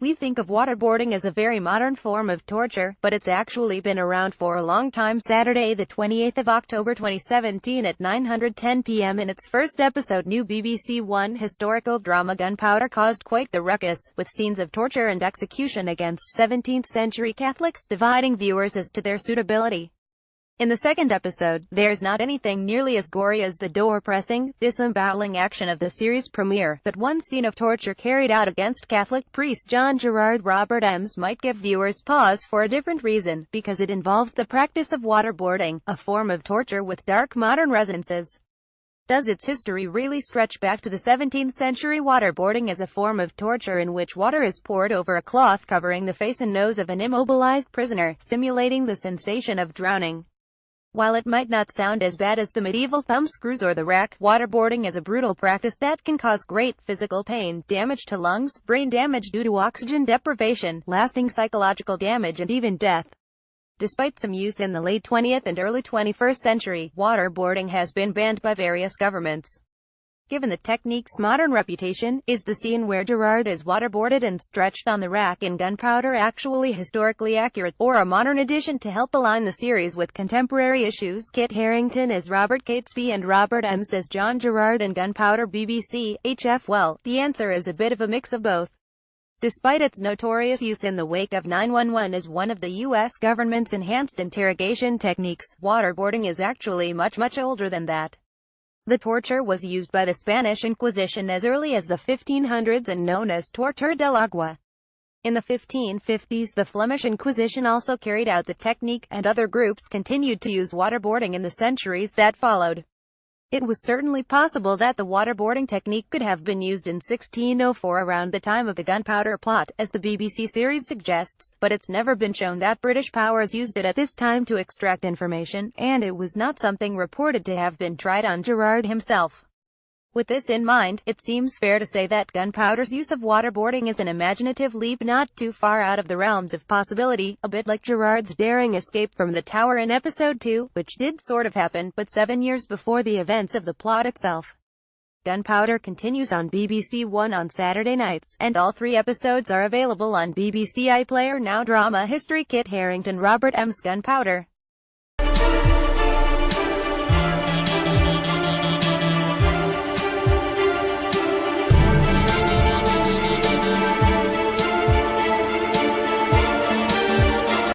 We think of waterboarding as a very modern form of torture, but it's actually been around for a long time. Saturday, the 28th of October 2017 at 9:10 p.m. in its first episode, new BBC One historical drama Gunpowder caused quite the ruckus, with scenes of torture and execution against 17th-century Catholics dividing viewers as to their suitability. In the second episode, there's not anything nearly as gory as the door-pressing, disemboweling action of the series premiere, but one scene of torture carried out against Catholic priest John Gerard Robert Ems might give viewers pause for a different reason, because it involves the practice of waterboarding, a form of torture with dark modern resonances. Does its history really stretch back to the 17th century? Waterboarding is a form of torture in which water is poured over a cloth covering the face and nose of an immobilized prisoner, simulating the sensation of drowning. While it might not sound as bad as the medieval thumbscrews or the rack, waterboarding is a brutal practice that can cause great physical pain, damage to lungs, brain damage due to oxygen deprivation, lasting psychological damage and even death. Despite some use in the late 20th and early 21st century, waterboarding has been banned by various governments. Given the technique's modern reputation, is the scene where Gerard is waterboarded and stretched on the rack in Gunpowder actually historically accurate, or a modern addition to help align the series with contemporary issues? Kit Harington as Robert Catesby and Robert Ems as John Gerard in Gunpowder. BBC, HF. Well, the answer is a bit of a mix of both. Despite its notorious use in the wake of 9/11 as one of the U.S. government's enhanced interrogation techniques, waterboarding is actually much older than that. The torture was used by the Spanish Inquisition as early as the 1500s and known as torture del agua. In the 1550s, the Flemish Inquisition also carried out the technique, and other groups continued to use waterboarding in the centuries that followed. It was certainly possible that the waterboarding technique could have been used in 1604 around the time of the Gunpowder Plot, as the BBC series suggests, but it's never been shown that British powers used it at this time to extract information, and it was not something reported to have been tried on Gerard himself. With this in mind, it seems fair to say that Gunpowder's use of waterboarding is an imaginative leap not too far out of the realms of possibility, a bit like Gerard's daring escape from the tower in episode 2, which did sort of happen, but 7 years before the events of the plot itself. Gunpowder continues on BBC One on Saturday nights, and all 3 episodes are available on BBC iPlayer now. Drama history. Kit Harington, Robert Ems. Gunpowder.